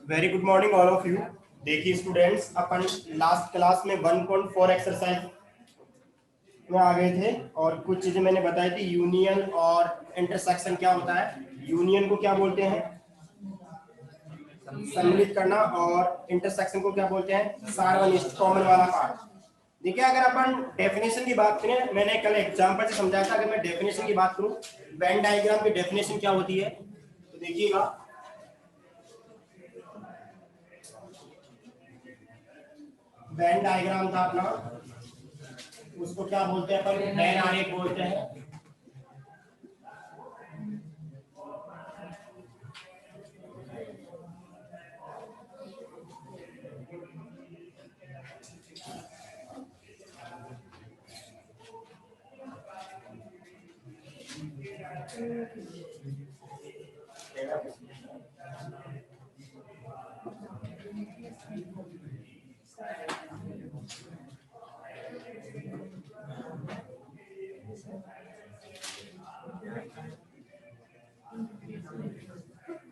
Very good morning all of you. देखिए students, अपन last class में 1.4 exercise में आ गए थे और कुछ चीजें मैंने बताई थी। यूनियन और इंटरसेक्शन क्या होता है। यूनियन को क्या बोलते हैं? सम्मिलित करना। और इंटरसेक्शन को क्या बोलते हैं? सार्वनिष्ठ, कॉमन वाला पार्ट। देखिए, अगर अपन डेफिनेशन की बात करें, मैंने कल एग्जांपल से समझाया था। अगर मैं डेफिनेशन की बात करूं, वेन डायग्राम की डेफिनेशन क्या होती है, तो देखिएगा। वेन डायग्राम था अपना, उसको क्या बोलते हैं अपन? वेन आरेख बोलते हैं।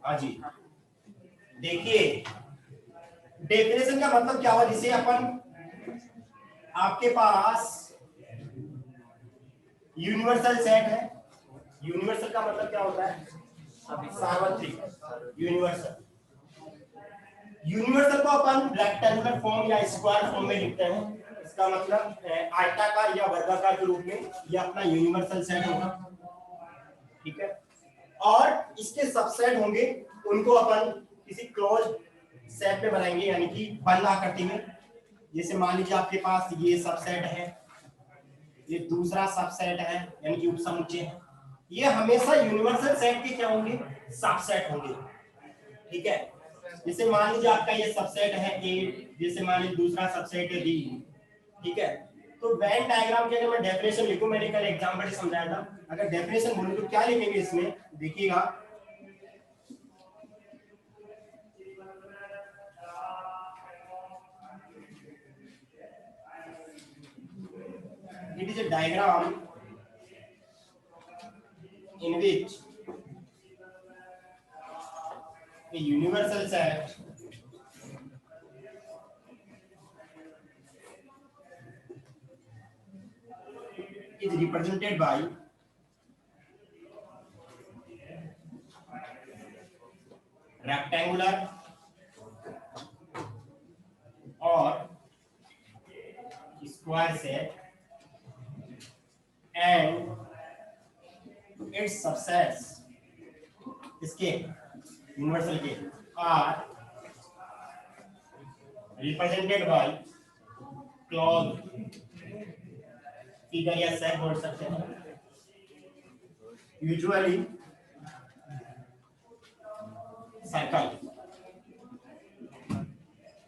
हाँ जी, देखिए डेफिनेशन का मतलब क्या हुआ? जिसे अपन, आपके पास यूनिवर्सल सेट है। यूनिवर्सल का मतलब क्या होता है? सार्वत्रिक। यूनिवर्सल, यूनिवर्सल को अपन रेक्टेंगुलर फॉर्म या स्क्वायर फॉर्म में लिखते हैं। इसका मतलब आयताकार या वर्गाकार के रूप में यह अपना यूनिवर्सल सेट होगा। ठीक है। और इसके सबसेट होंगे, उनको अपन किसी क्लोज सेट में बनाएंगे, यानी कि बंद आकृति में। जैसे मान लीजिए आपके पास ये सबसेट है, ये दूसरा सबसेट है, यानी कि उपसमुच्चय है। ये हमेशा यूनिवर्सल सेट के क्या होंगे? सबसेट होंगे। ठीक है। जैसे मान लीजिए आपका ये सबसेट है ए, जैसे मान लीजिए दूसरा सबसेट है बी। ठीक है। तो वेन डायग्राम की अगर मैं डेफिनेशन लिखूं, मैंने कल एग्जांपल से समझाया था। अगर डेफिनेशन बोलूं तो क्या लिखेंगे इसमें? देखिएगा, it is a diagram in which a universal set is represented by rectangular or square set and its subsets, इसके यूनिवर्सल के, are represented by clause figure या सेट बोल सकते हैं। Usually circle.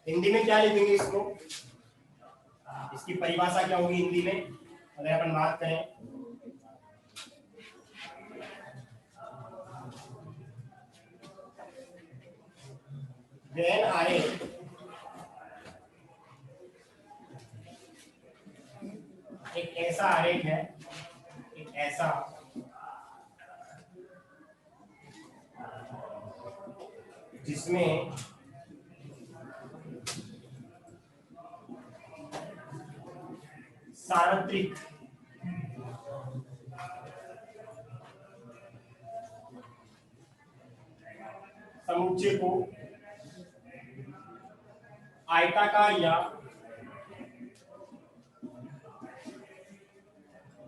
हिंदी में क्या लिखेंगे इसको? इसकी परिभाषा क्या होगी हिंदी में अगर अपन बात करें? वेन आरेख एक ऐसा आरेख है, एक ऐसा जिसमें सार्वत्रिक समुच्चय को आयताकार या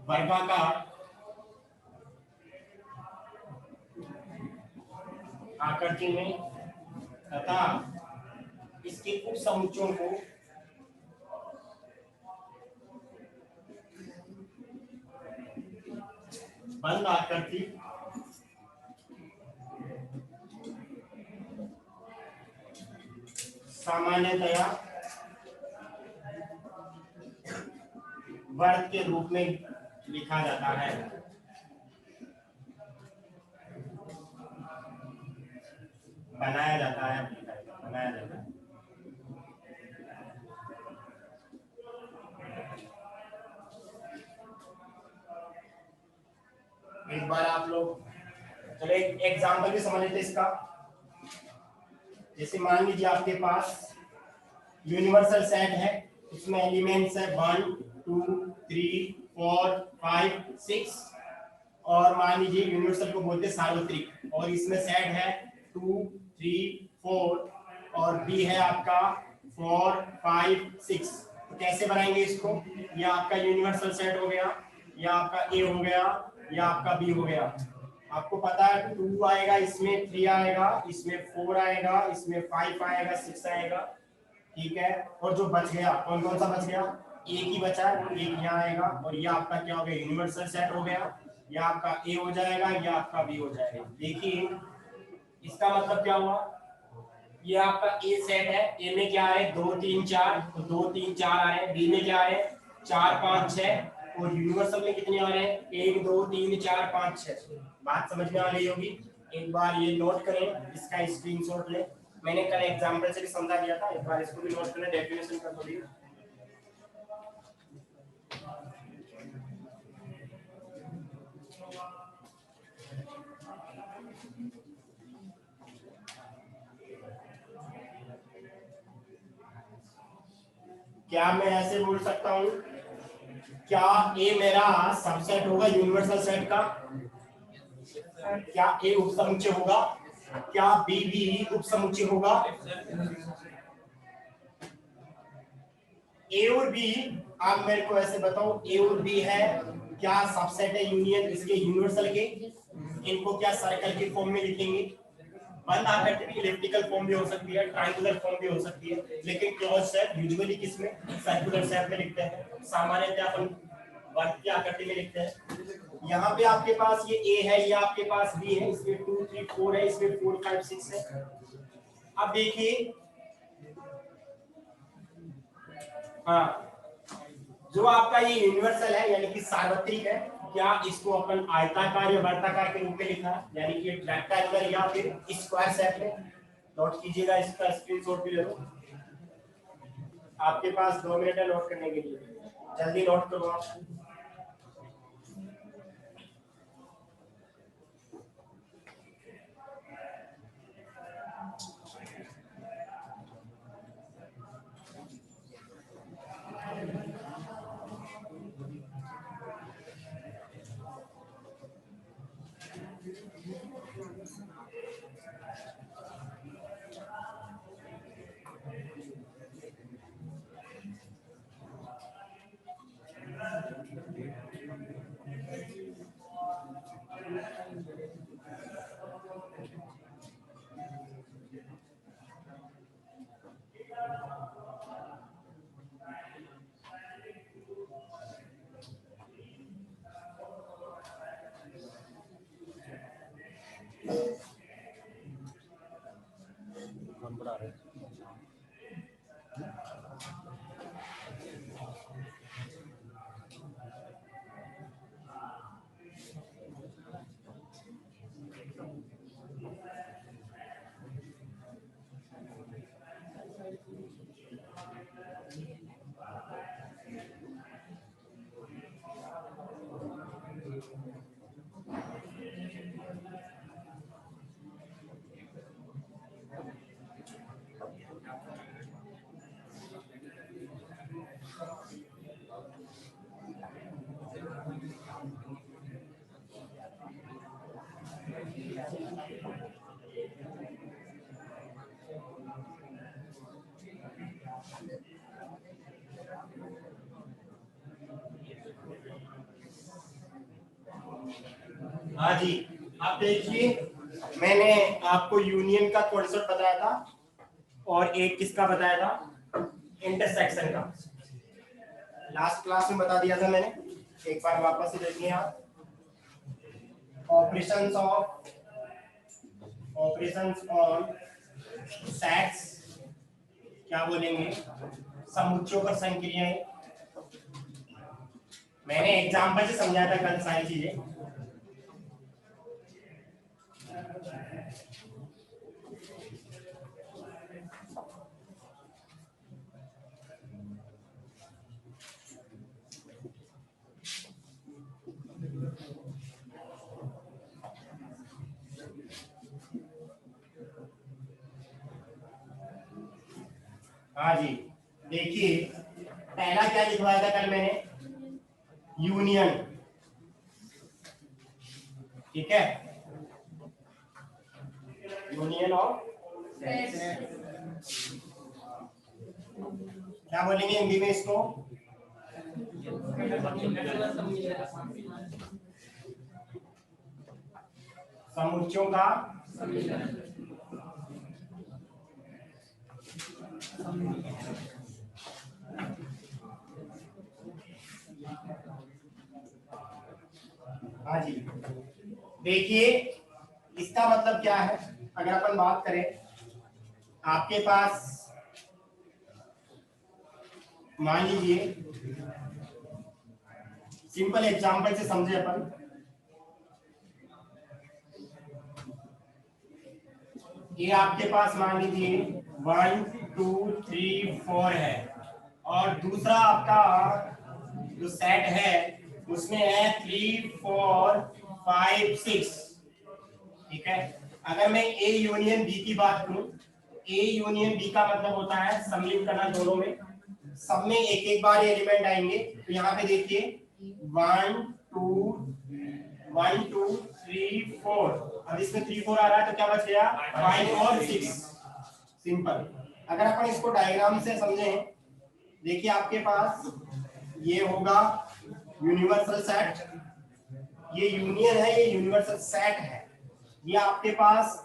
वर्गाकार आकृति में तथा इसके उप समुच्चयों को बंद आकृति सामान्यतया वर्ग के रूप में लिखा जाता है। बनाया जाता है, बनाया जाता है। एक बार आप लोग चलो एक एग्जाम्पल भी समझ लेते इसका। जैसे मान लीजिए आपके पास यूनिवर्सल सेट है, उसमें एलिमेंट्स है 1 2 3 4 5 6, और मान लीजिए यूनिवर्सल को बोलते हैं सार्वत्रिक, और इसमें सेट है 2 3 4, और बी है आपका 4 5 6। तो कैसे बनाएंगे इसको? ये आपका यूनिवर्सल सेट हो गया, या आपका ए हो गया, या आपका बी हो गया। आपको पता है 2 आएगा, इसमें 3 आएगा, इसमें 4 आएगा, इसमें 5 आएगा, 6 आएगा, ठीक है। और जो बच गया, कौन कौन सा बच गया? एक ही बचा है, एक यहाँ आएगा, और ये आपका क्या हो गया? यूनिवर्सल सेट हो गया। या आपका ए हो जाएगा, या आपका बी हो जाएगा। देखिए इसका मतलब क्या हुआ? ये आपका ए सेट है, ए में क्या है? 2 3 4, तो 2 3 4 आ रहे हैं। बी में क्या है? 4 5 6, और यूनिवर्सल में कितने आ रहे हैं? 1 2 3 4 5 6। बात समझ में आ रही होगी। एक बार ये नोट करें, इसका स्क्रीनशॉट लें। मैंने कल एग्जांपल से भी समझा दिया था, एक बार इसको भी नोट करें, डेफिनेशन कर दो। क्या मैं ऐसे बोल सकता हूं, क्या ए मेरा सबसेट होगा यूनिवर्सल सेट का? क्या ए उपसमुच्चय होगा? क्या बी भी उपसमुच्चय होगा? ए और बी, आप मेरे को ऐसे बताओ, ए और बी है क्या सबसेट है यूनियन इसके यूनिवर्सल के? इनको क्या सर्कल के फॉर्म में लिखेंगे? बंद आकृति भी इलिप्टिकल फॉर्म भी हो सकती है, ट्रायंगुलर फॉर्म भी हो सकती है, लेकिन क्लोज शेप यूजुअली किसमें? सर्कुलर शेप में लिखते हैं। सामान्यतः अपन वर्ग की आकृति में लिखते हैं। यहाँ पे आपके पास ये ए है, ये आपके पास बी है, इसमें 2 3 4 है, इसमें 4 5 6 है। अब देखिए, हाँ, जो आपका ये यूनिवर्सल है यानी कि सार्वत्रिक है, क्या इसको अपन आयताकार या वर्ताकार के रूप में लिखा है, यानी कि रेक्टेंगुलर या फिर स्क्वायर शेप में? नोट कीजिएगा, इसका स्क्रीनशॉट भी ले लो। आपके पास 2 मिनट है नोट करने के लिए, जल्दी नोट करो आप। हाँ जी, आप देखिए, मैंने आपको यूनियन का कॉन्सेप्ट बताया था, और एक किसका बताया था? इंटरसेक्शन का। लास्ट क्लास में बता दिया था मैंने, एक बार वापस से देखिए आप। ऑपरेशंस ऑन सेट्स, क्या बोलेंगे? समुच्चयों पर संक्रियाएं। मैंने एग्जांपल से समझाया था कल सारी चीजें। हाँ जी, देखिए पहला क्या लिखवाया था कल मैंने, यूनियन, ठीक है, यूनियन ऑफ, क्या बोलेंगे हिंदी में इसको, समुच्चयों का हाँ जी, देखिए इसका मतलब क्या है, अगर अपन बात करें, आपके पास मान लीजिए, सिंपल एग्जांपल से समझे अपन, ये आपके पास मान लीजिए 1 2 3 4 है, और दूसरा आपका जो सेट है उसमें है 3 4 5 6, ठीक है। अगर मैं ए यूनियन बी की बात करूं, ए यूनियन बी का मतलब होता है सम्मिलित करना दोनों में, सब में एक एक बार एलिमेंट आएंगे, तो यहाँ पे देखिए 1 2 3 4, अब इसमें 3 4 आ रहा है तो क्या बच गया 5 और 6, सिंपल। अगर अपन इसको डायग्राम से समझें, देखिए आपके पास ये होगा यूनिवर्सल सेट, ये यूनियन है, ये यूनिवर्सल सेट है, ये आपके पास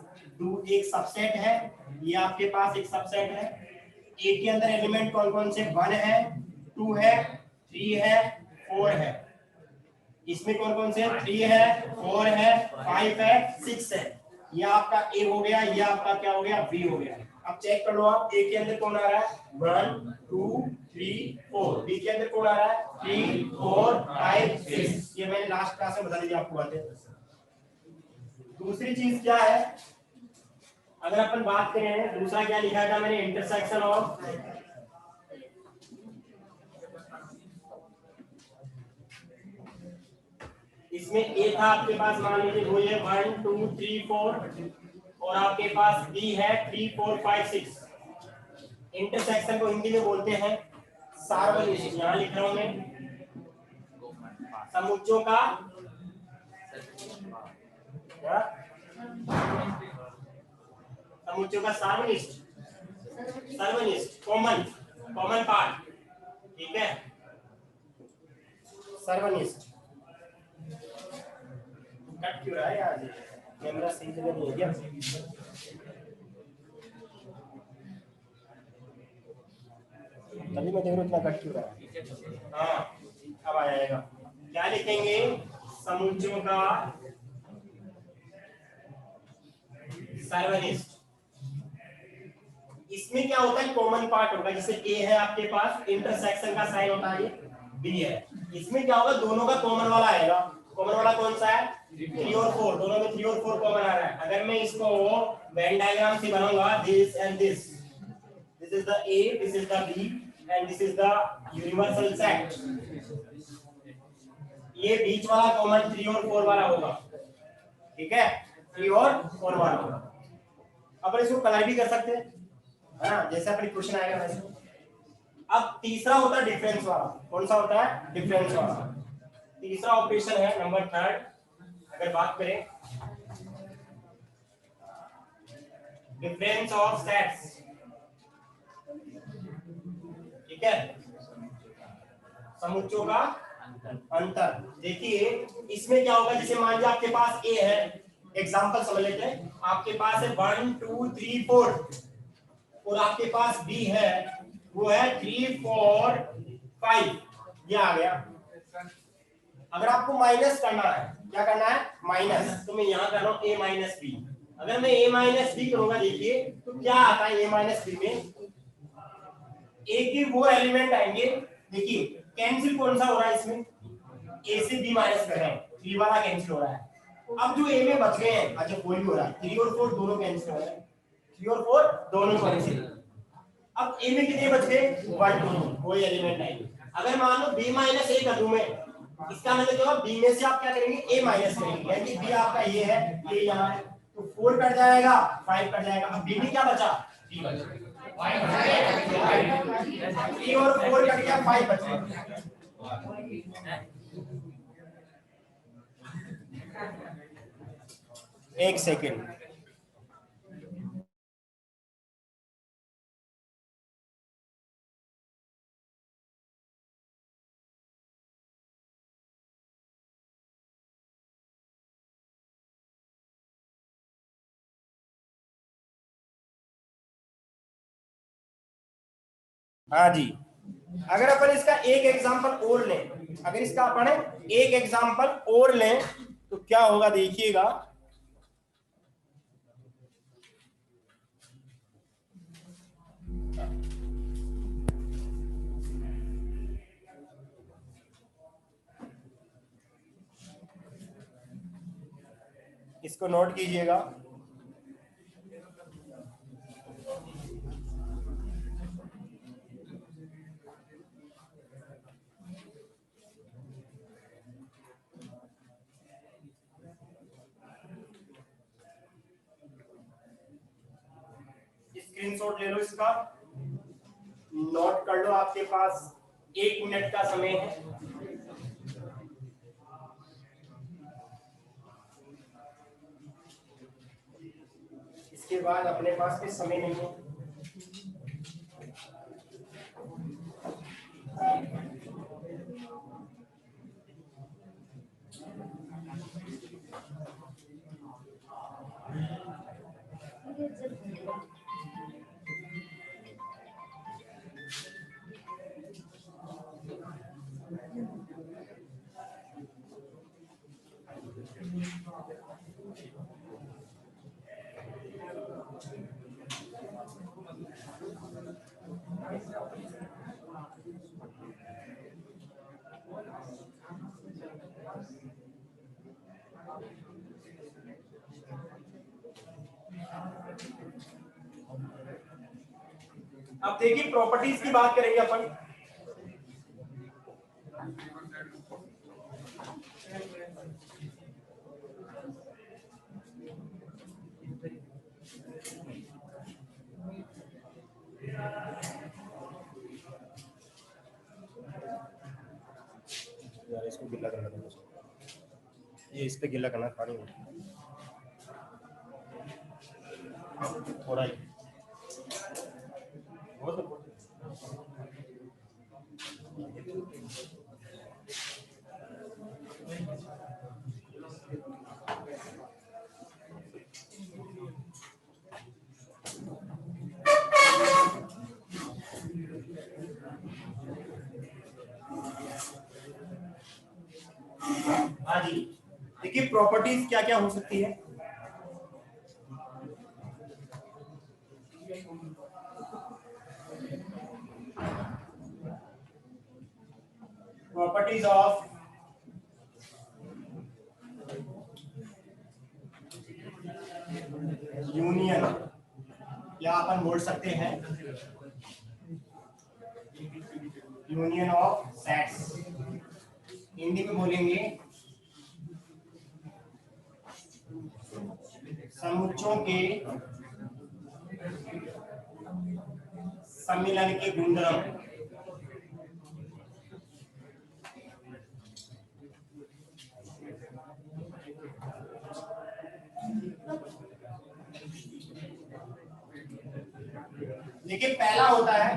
एक सबसेट है, ये आपके पास एक सबसेट है। ए के अंदर एलिमेंट कौन कौन से, 1 है, 2 है, 3 है, 4 है, इसमें कौन कौन से, 3 है, 4 है, 5 है, 6 है, ये आपका ए हो गया, ये आपका क्या हो गया, बी हो गया। अब चेक कर लो आप, ए के अंदर कौन आ रहा है, 1 2 3 4, बी के अंदर कौन आ रहा है, 3 4 5 6, ये मैंने लास्ट क्लास में बता दी आपको बातें। दूसरी चीज क्या है, अगर अपन बात करें, दूसरा क्या लिखा था मैंने, इंटरसेक्शन ऑफ, इसमें ए था आपके पास मान लीजिए वो ये 1 2 3 4, और आपके पास बी है 3 4 5 6। इंटरसेक्शन को हिंदी में बोलते हैं सार्वनिष्ठ, यहाँ लिख रहा हूं मैं, समुच्चयों का समुच्चयों का सार्वनिष्ठ, सर्वनिष्ठ, कॉमन कॉमन पार्ट, ठीक है, सर्वनिष्ठ। कट क्यों रहा है यार, कैमरा सही जगह नहीं है क्या, तभी मैं देख रहा हूँ इतना कट क्यों रहा है। हाँ अब आ जाएगा, क्या लिखेंगे, समुच्चयों का सर्वनिष्ठ। इसमें क्या होता है, कॉमन पार्ट होगा, जैसे ए है आपके पास, इंटरसेक्शन का साइन होता है, ये बी है, इसमें क्या होगा, दोनों का कॉमन वाला आएगा। कॉमन वाला कौन सा है, 3 और 4, दोनों में 3 और 4 कॉमन आ रहा है। अगर मैं इसको वेन डायग्राम से बनाऊंगा, this and this is the A, this is the B and this is the universal set, ये बीच वाला कॉमन 3 और 4 वाला होगा, ठीक है, 3 और 4 वाला होगा। अपन इसको कलर भी कर सकते हैं, है ना, जैसे अपने क्वेश्चन आएगा वैसे। अब तीसरा होता है डिफरेंस वाला, कौन सा होता है, डिफरेंस वाला, तीसरा ऑपरेशन है नंबर 3। अगर बात करें डिफरेंस ऑफ सेट्स, ठीक है, समुच्चयों का अंतर। देखिए इसमें क्या होगा, जैसे मान लीजिए आपके पास ए है, एग्जांपल समझ लेते हैं, आपके पास है 1 2 3 4, और आपके पास बी है, वो है 3 4 5, ये आ गया। अगर आपको माइनस करना है, क्या करना है, माइनस, तो मैं यहाँ कर रहा हूँ a माइनस बी। अगर मैं a माइनस बी करूंगा, देखिए तो क्या आता है, a माइनस बी में a के वो एलिमेंट आएंगे, देखिए कैंसिल कौन सा हो रहा है इसमें, a से b माइनस कर रहे हैं, 3 वाला कैंसिल हो रहा है। अब जो a में बच गए हैं, अच्छा कोई भी हो रहा है, 3 और 4 दोनों कैंसिल हो रहे हैं, 3 और 4 दोनों कैंसिल। अब a में कितने बच गए, 1 2, कोई एलिमेंट नहीं। अगर मान लो b माइनस a कर दूं मैं, इसका मतलब क्या होगा, b में से आप क्या करेंगे, a माइनस करेंगे, यानी b आपका ये है, ये यहाँ है, तो 4 कट जाएगा, 5 कट जाएगा, अब b में क्या बचा, 3 बचा। 3 और 4 कट गया, 5 बच गया। एक सेकेंड, हाँ जी। अगर अपन इसका एक एग्जांपल और लें, अगर इसका अपन एक एग्जांपल और लें तो क्या होगा देखिएगा। इसको नोट कीजिएगा। स्क्रीनशॉट ले लो इसका, नोट कर लो, आपके पास 1 मिनट का समय है। इसके बाद अपने पास भी समय नहीं है। अब देखिए प्रॉपर्टीज की बात करेंगे अपन। यार इसको गिला करना था, ये इस पे गिला करना पानी थोड़ा ही बहुत। हाँ जी, देखिए प्रॉपर्टीज क्या क्या हो सकती है। प्रॉपर्टीज ऑफ यूनियन, या अपन बोल सकते हैं यूनियन ऑफ सेट्स। हिंदी में बोलेंगे समुच्चयों के सम्मिलन के गुणधर्म। देखिए पहला होता है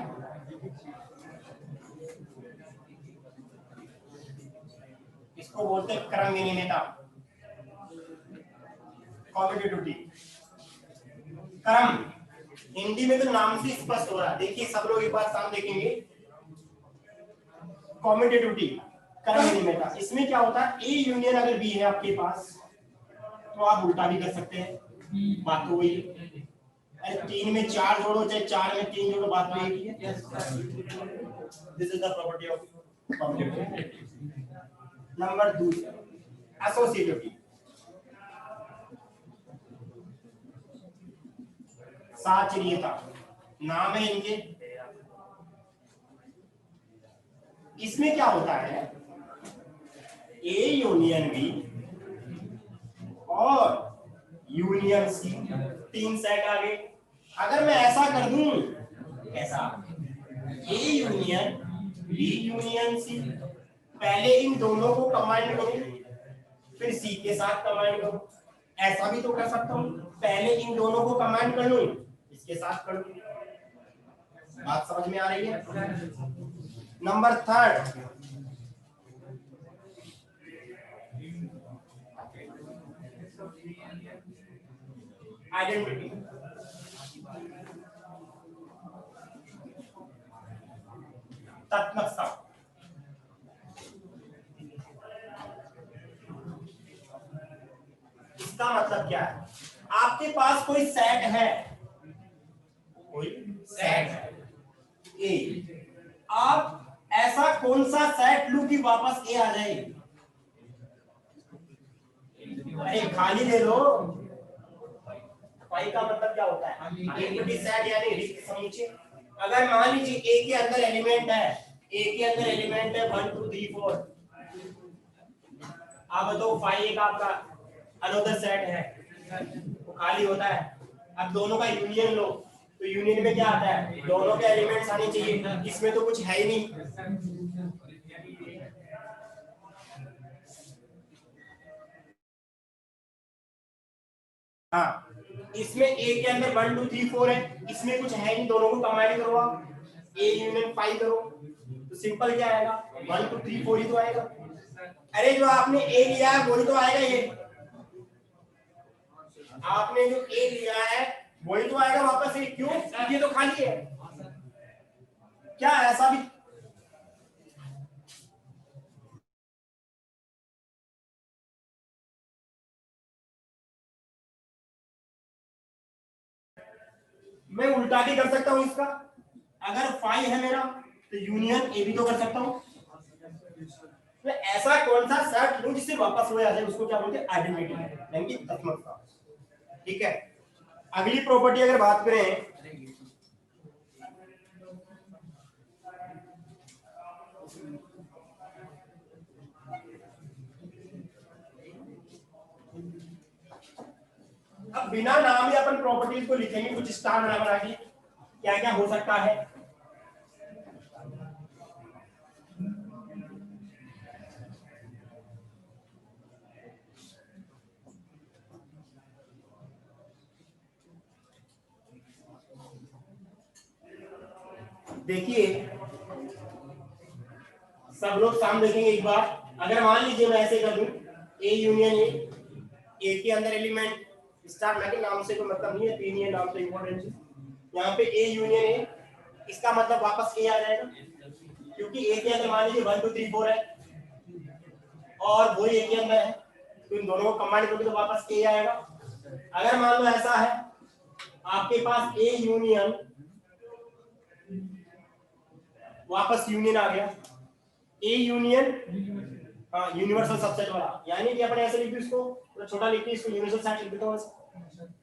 इसको बोलते हैं क्रम विनिमेयता, कॉम्पिटिटिविटी। क्रम हिंदी में तो नाम से स्पष्ट हो रहा है, देखिए सब लोग एक बार सामने देखेंगे। कॉम्पिटिटिविटी, क्रम विनिमेयता, इसमें क्या होता है ए यूनियन अगर बी है आपके पास तो आप उल्टा भी कर सकते हैं, बात तो वही है। अरे 3 में 4 जोड़ो चाहे 4 में 3 जोड़ो, बात तो एक ही है। This is the property of commutativity. Number 2 associativity, साचरीयता, नाम है इनके। इसमें क्या होता है ए यूनियन बी और यूनियन सी, 3 सेट आ गए। अगर मैं ऐसा कर दूं ऐसा A union B union C, पहले इन दोनों को कंबाइन करो फिर सी के साथ कंबाइन करो। ऐसा भी तो कर सकता हूँ, पहले इन दोनों को कंबाइन कर लूं इसके साथ कर लूं। बात समझ में आ रही है? Number 3 identity. तत्नक्शा। इसका मतलब क्या है? आपके पास कोई सेट है, कोई सेट है ए, आप ऐसा कौन सा सेट लू कि वापस ए आ जाए? अरे खाली ले लो। फाई का मतलब क्या होता है? इक्विटी सेट यानी रिक्त समुच्चय। अगर मान लीजिए ए के अंदर एलिमेंट है, ए के अंदर एलिमेंट है 1 2 3 4, अब तो फाई एक आपका अनदर सेट है, वो खाली होता है। अब दोनों का यूनियन लो, तो यूनियन में क्या आता है? दोनों के एलिमेंट्स आने चाहिए, इसमें तो कुछ है ही नहीं। हाँ, इसमें ए के अंदर 1 2 3 4 है, इसमें कुछ है नहीं, दोनों को कंबाइन करो आप, ए यूनियन फाई करो, तो सिंपल क्या आएगा? 1 2 3 4 ही तो आएगा। अरे जो आपने ए लिया है वही तो आएगा, ये आपने जो ए लिया है वही तो आएगा वापस से। क्यों? ये तो खाली है। क्या ऐसा भी? मैं उल्टा भी कर सकता हूं इसका, अगर फाई है मेरा तो यूनियन ए भी तो कर सकता हूं। तो ऐसा कौन सा सेट लूं जिससे वापस वो आ जाए, उसको क्या बोलते हैं? आइडेंटिटी, यानी कि तत्मकता। ठीक है, अगली प्रॉपर्टी अगर बात करें, अब बिना नाम ही अपन प्रॉपर्टीज को लिखेंगे कुछ स्टार बना बना के, क्या क्या हो सकता है। देखिए सब लोग सामने देखेंगे एक बार। अगर मान लीजिए मैं ऐसे कर दूं ए यूनियन ए के अंदर एलिमेंट स्टार, मैं के नाम से कोई मतलब नहीं है, तीन ये नाम तो इंपॉर्टेंट है। यहाँ पे ए यूनियन ए, इसका मतलब वापस ए आ जाएगा, क्योंकि ए के अंदर मान लीजिए 1 2 3 4 है और वो ए के अंदर है, तो इन दोनों को कंबाइन करोगे तो वापस ए आएगा। अगर मान लो ऐसा है आपके पास ए यूनियन, वापस यूनियन आ गया, ए यूनियन यूनिवर्सल सबसेट वाला, यानी कि अपने ऐसे लिख दो इसको, थोड़ा छोटा लिख के इसको यूनिवर्सल सेट लिख देता हूं।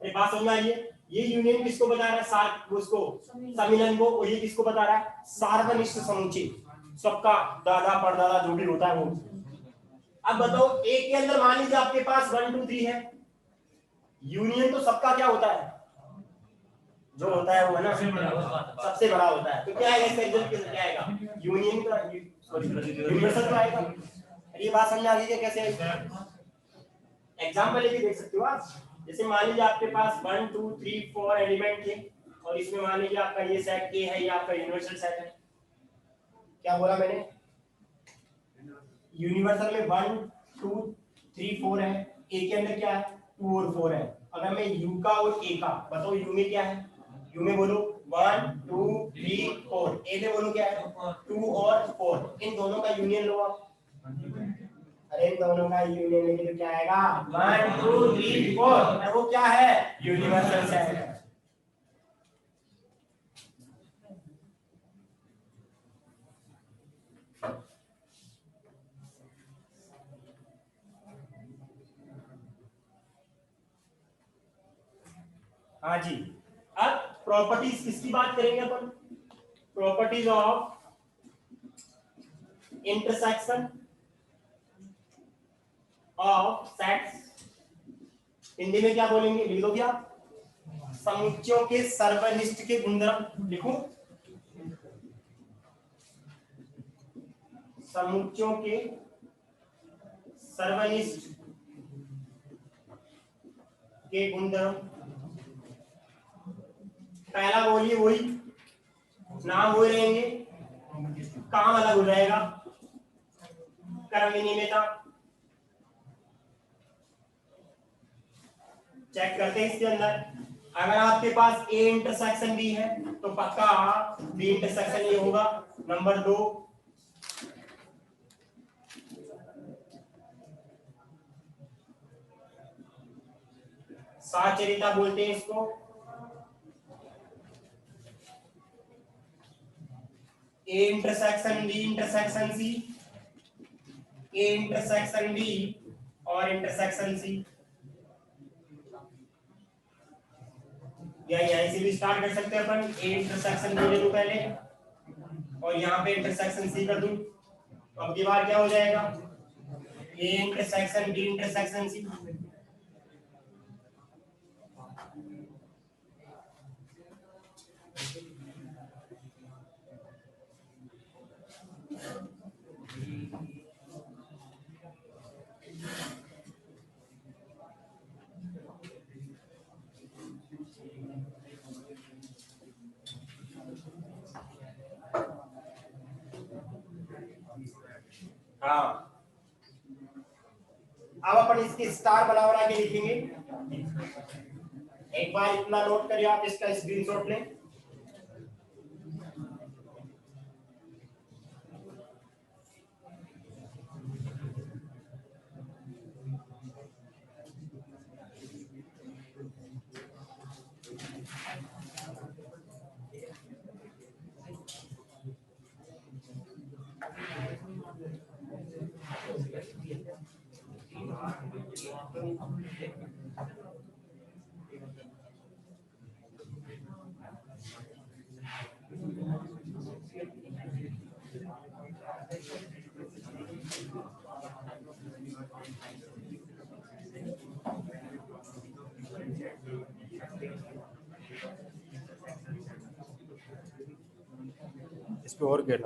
अरे बात समझ में आई है? ये यूनियन किसको बता रहा है? सार उसको सम्मिलन को, और ये किसको बता रहा है? सार्वनिष्ठ समुच्चय, सबका दादा परदादा जो भी होता है वो। अब बताओ ए के अंदर मान लीजिए आपके पास 1 2 3 है, यूनियन तो सबका क्या होता है? जो होता है वो है ना सबसे बड़ा होता है, तो क्या आएगा इसका रिजल्ट? क्या आएगा? यूनियन का यूनिवर्सल तो आएगा। ये बात समझ आ गई है कैसे? एग्जांपल भी देख सकते हो आप। जैसे मान लीजिए आपके पास 1 2 3 4 एलिमेंट थे और इसमें मान लीजिए आपका ये सेट ए है, ये आपका यूनिवर्सल सेट है। क्या बोला मैंने? यूनिवर्सल में 1 2 3 4 है, ए के अंदर क्या है? 2 और 4 है। अगर मैं यू का और ए का बताओ, यू में क्या है? यू में बोलो 1 2 3 4, ए में बोलो क्या है? 2 और 4। इन दोनों का यूनियन लो आप। अरे इन दोनों का यूनियन लेंगे तो क्या आएगा? 1 2 3 4, और वो क्या है? यूनिवर्सल सेट है। हाँ जी, अब प्रॉपर्टीज किसकी बात करेंगे अपन? Properties of intersection of sets. Hindi में क्या बोलेंगे? लिख दो क्या? समुच्चयों के सर्वनिष्ठ के गुणधर्म लिखूं? समुच्चयों के सर्वनिष्ठ के गुणधर्म। पहला बोलिए वही, नाम वही रहेंगे, काम अलग हो जाएगा, कर्म विनिमेयता। चेक करते हैं इसके अंदर, अगर आपके पास ए इंटरसेक्शन बी है तो पक्का बी इंटरसेक्शन ये होगा। नंबर 2, साचरिता बोलते हैं इसको। A intersection B intersection C, A intersection B और इंटरसेक्शन सी, या यहीं से भी स्टार्ट कर सकते हैं अपन। ए इंटरसेक्शन बी ले लूं पहले और यहाँ पे इंटरसेक्शन सी कर दूं, तो अब की बार क्या हो जाएगा, A intersection B intersection C. हाँ, अब अपन इसके स्टार बना के लिखेंगे। एक बार इतना नोट करिए, आप इसका स्क्रीनशॉट लें। इस पे और गेट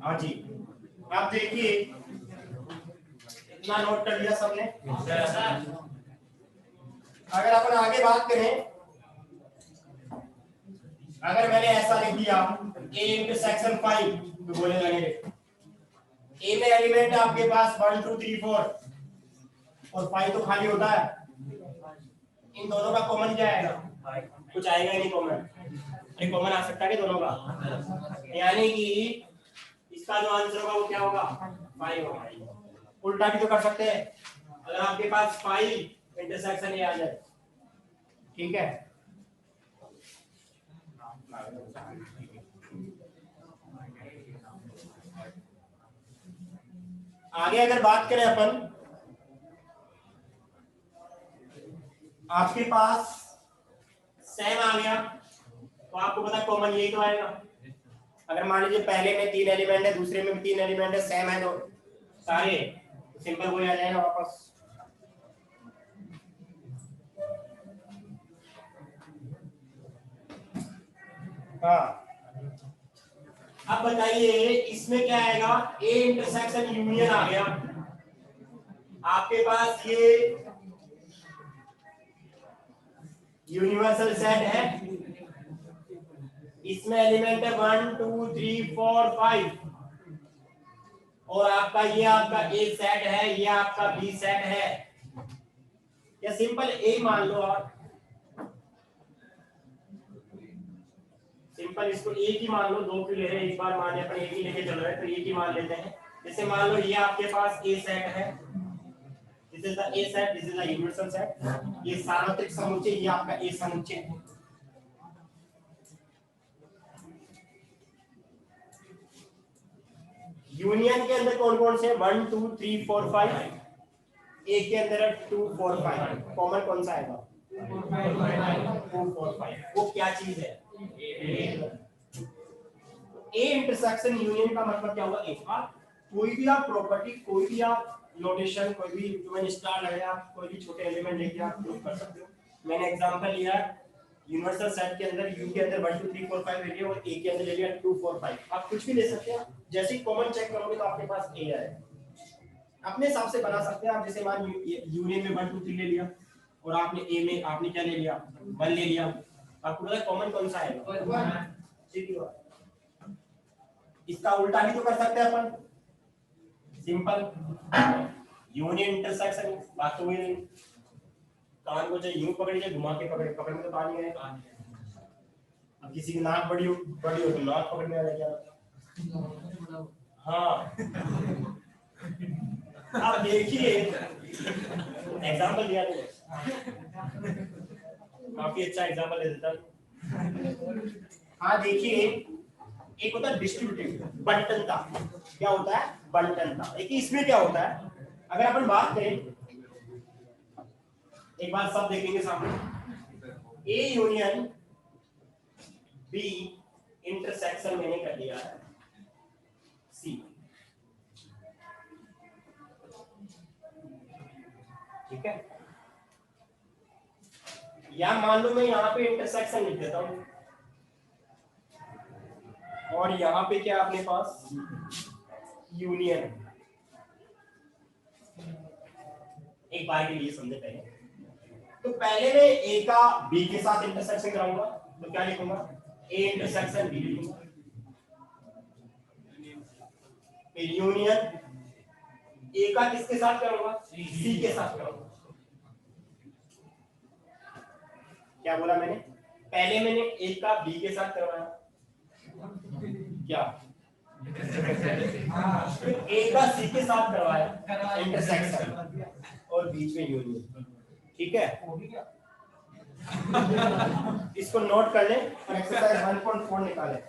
हाँ जी, आप देखिए इतना नोट कर लिया सबने। अगर अपन आगे बात करें, अगर मैंने ऐसा लिख दिया ए इंटरसेक्शन 5, तो बोले लगे ए में एलिमेंट है आपके पास 1 2 3 4 और 5 तो खाली होता है। इन दोनों का कॉमन क्या आएगा, कुछ आएगा ही नहीं कॉमन। अरे कॉमन आ सकता है कि दोनों का, यानी कि इसका जो आंसर होगा वो क्या होगा, 5 होगा। उल्टा भी तो कर सकते हैं, अगर आपके पास 5 इंटरसेक्शन ये आ जाए, ठीक है। आगे अगर बात करें अपन, आपके पास सेम आ गया तो आपको पता कॉमन यही तो आएगा। अगर मान लीजिए पहले में 3 एलिमेंट है, दूसरे में भी 3 एलिमेंट है, सेम है तो सारे सिंपल वो आ जाएगा वापस। हाँ, अब बताइए इसमें क्या आएगा, ए इंटरसेक्शन यूनियन आ गया। आपके पास ये यूनिवर्सल सेट है, इसमें एलिमेंट है 1 2 3 4 5 और आपका ये आपका ए सेट है, ये आपका बी सेट है, या सिंपल ए मान लो आप, सिंपल इसको एक ही मान लो, 2 क्यों ले रहे हैं, इस बार मान अपन एक ही लेके चल रहे हैं तो एक ही मान लेते हैं। जैसे मान लो ये आपके पास ए सेट है, this is the A set, this is the universal set, ये सार्वत्रिक समुच्चय, ये आपका ए समुच्चय है। यूनियन के अंदर कौन कौन से 1 2 3 4 5, ए के अंदर है 2 4 5, कॉमन कौन सा आएगा? 2 4 5। वो क्या चीज है? ए इंटरसेक्शन यूनियन का मतलब क्या हुआ? ए। कोई भी आप प्रॉपर्टी, कोई भी आप नोटेशन, कोई भी ह्यूमन स्टार लगाया, आप कोई भी छोटे एलिमेंट लेके आप प्रूव कर सकते हो। मैंने एग्जांपल लिया यूनिवर्सल सेट के अंदर यू के अंदर 1 2 3 4 5 ले लिया और ए के अंदर ले लिया 2 4 5। आप कुछ भी ले सकते हैं, जैसे ही कॉमन चेक करोगे तो आपके पास ए आएगा। अपने हिसाब से बना सकते हैं आप। जैसे मान यूनियन में 1 2 3 ले लिया और आपने ए में आपने क्या ले लिया? 1 ले लिया। आपको पता है कॉमन कौन सा आएगा? ठीक है। इसका उल्टा भी तो कर सकते हैं अपन, सिंपल यूनियन इंटरसेक्शन। बात तो वही नहीं, कान को चाहे यूं पकड़िए चाहे घुमा के पकड़े, पकड़ में तो पानी आएगा। अब किसी की नाक बड़ी हो तो नाक पकड़ में आ जाएगा। हाँ आप देखिए, एग्जांपल दिया तो काफी अच्छा एग्जांपल दे देता हूं। हाँ देखिए, एक होता है डिस्ट्रीब्यूटिव, बंटनता। क्या होता है? बंटनता। देखिए इसमें क्या होता है, अगर अपन बात करें, एक बार सब देखेंगे सामने, ए यूनियन बी इंटरसेक्शन मैंने कर दिया है सी। ठीक है, या मान लो मैं यहां पे इंटरसेक्शन लिख देता हूं और यहां पे क्या अपने पास यूनियन। एक बार के लिए समझे पहले, तो पहले मैं ए का बी के साथ इंटरसेक्शन कराऊंगा, तो क्या लिखूंगा? ए इंटरसेक्शन बी लिखूंगा। फिर यूनियन ए का किसके साथ करूंगा? सी के साथ करूंगा। क्या बोला मैंने? पहले मैंने ए का बी के साथ करवाया, क्या ए का सी के साथ करवाया इंटरसेक्शन और बीच में यूनियन। ठीक है, इसको नोट कर लें और एक्सरसाइज 1.4 निकालें।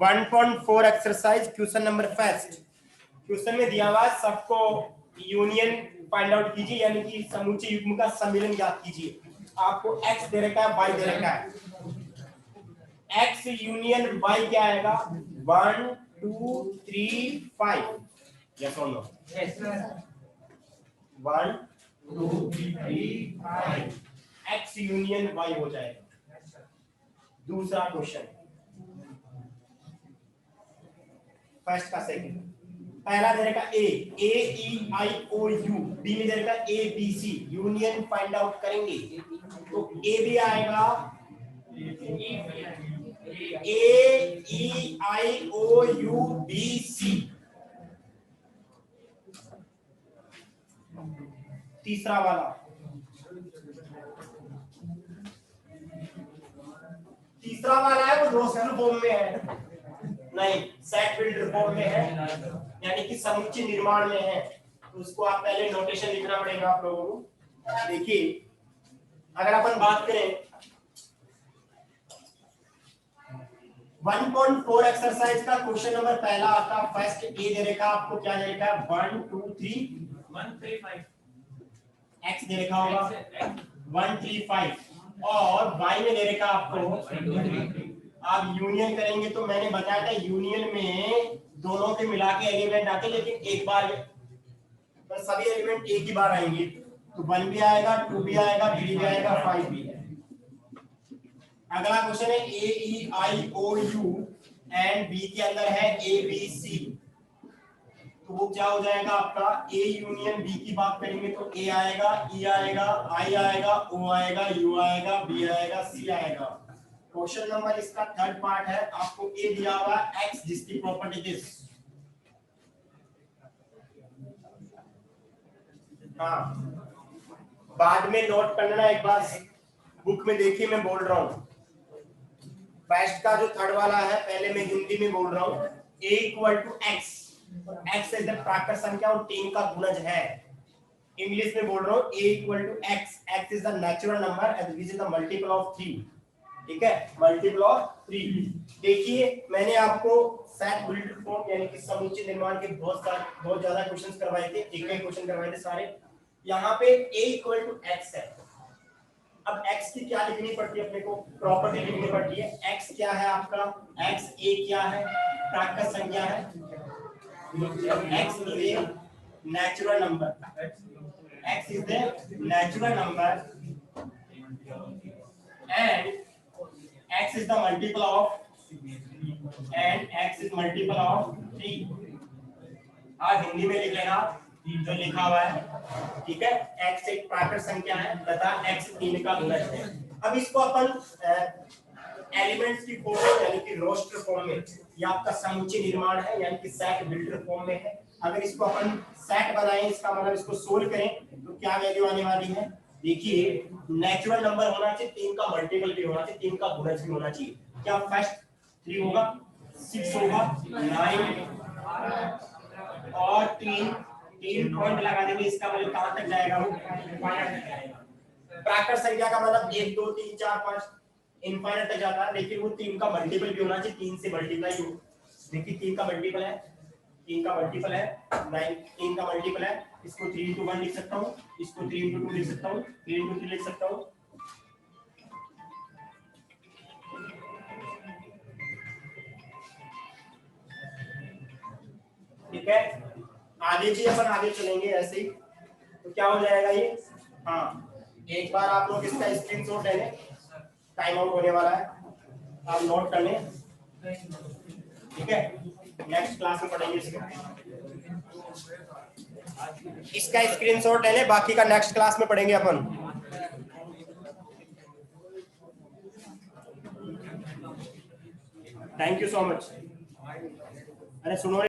One 1.4 exercise question number first. Question में दिया हुआ सबको यूनियन फाइंड आउट कीजिए, यानी कि समूचे युग्म का सम्मिलन ज्ञात कीजिए। आपको x दे रखा है, y दे रखा है। x यूनियन y क्या आएगा? 1 2 3 5। यस और नो? 1 2 3 5 x यूनियन y हो जाएगा। दूसरा क्वेश्चन, फर्स्ट का सेकंड। पहला दे रखा ए ई आई ओ यू, बी में दे रखा A B C. Union find out करेंगे तो ए भी आएगा, ए ई आई ओ यू बी सी। तीसरा वाला, तीसरा वाला है वो रोस्टर फॉर्म में है, नहीं सेट बिल्डर फॉर्म में है, यानी कि समुच्चय निर्माण में है। तो उसको आप पहले नोटेशन लिखना पड़ेगा आप लोगों को। देखिए अगर अपन बात करें 1.4 एक्सरसाइज का क्वेश्चन नंबर पहला आता, फर्स्ट ए दे रखा आपको, क्या दे रखा है? 1 2 3 1 3 5। एक्स दे रखा होगा 1 3 5 और वाई में दे रखा आपको। आप यूनियन करेंगे तो मैंने बताया था यूनियन में दोनों के मिला के एलिमेंट आते, लेकिन एक बार पर सभी एलिमेंट एक ही बार आएंगे। तो 1 भी आएगा, 2 भी आएगा, 3 भी आएगा, 5 भी है। अगला क्वेश्चन है ए ई आई ओ यू एंड बी के अंदर है ए बी सी, तो वो क्या हो जाएगा आपका ए यूनियन बी की बात करेंगे तो ए आएगा, ई आएगा, आई आएगा, ओ आएगा, यू आएगा, बी आएगा, सी आएगा। क्वेश्चन नंबर इसका थर्ड पार्ट है, आपको ए दिया हुआ एक्स जिसकी प्रॉपर्टी दिस। हाँ, बाद में नोट करना, एक बार बुक में देखिए, मैं बोल रहा हूँ फर्स्ट का जो थर्ड वाला है, पहले मैं हिंदी में बोल रहा हूँ। a equal to x, x is the प्राकृत संख्या और 3 का गुणज है। इंग्लिश में बोल रहा हूँ a equal to x, x is the natural number and this is the multiple of 3। ठीक है, मल्टीपल ऑफ 3। देखिए मैंने आपको सेट बिल्ड फॉर्म यानी कि समुच्चय निर्माण के बहुत ज्यादा क्वेश्चंस करवाए थे, एक एक क्वेश्चन करवाए थे सारे। यहाँ पे a इक्वल टू एक्स है। अब x की क्या लिखनी पड़ती है अपने को, प्रॉपर्टी लिखनी पड़ती है। x क्या है आपका, x a क्या है, प्राकृत संख्या है, x is a natural number, x is the natural number and x is the multiple of, and x is multiple of 3। आज हिंदी में लिख लेना जो लिखा हुआ है, ठीक है। x एक प्राकृत संख्या है तथा x 3 का गुणज है। अब इसको अपन एलिमेंट्स की फॉर्म यानी कि रोस्टर फॉर्म में, ये आपका समुच्चय निर्माण है यानी कि सेट बिल्डर फॉर्म में है। अगर इसको अपन सेट बनाएं, इसका मतलब इसको सोल्व करें तो क्या वैल्यू आने वाली है, देखिए नेचुरल नंबर होना चाहिए, 3 का मल्टीपल भी होना चाहिए, 3 का गुणज भी होना चाहिए। क्या फर्स्ट 3 होगा, 6 होगा, 9 और 3 पॉइंट लगा देंगे, इसका मतलब कहां तक जाएगा, वो इनफाइनाइट तक जाएगा। प्राकृत संख्या का मतलब 1 2 3 4 5 इनफाइनाइट तक जाता है, लेकिन वो 3 का मल्टीपल भी होना चाहिए, 3 से मल्टीप्लाई हो। देखिए 3 का मल्टीपल है, 3 का मल्टीपल है 9, 3 का मल्टीपल है, इसको 3 into 1 लिख सकता हूं, इसको 3 into 2 लिख सकता हूं, 3 into 3 लिख सकता हूं। ठीक है, आगे जी अपन आगे चलेंगे ऐसे ही। तो क्या हो जाएगा ये, हाँ एक बार आप लोग इसका स्क्रीनशॉट ले लें, टाइम आउट होने वाला है, आप नोट कर लें। ठीक है, नेक्स्ट क्लास में पढ़ेंगे इसका स्क्रीनशॉट ले लें, बाकी का नेक्स्ट क्लास में पढ़ेंगे अपन। Thank you so much. अरे सुनो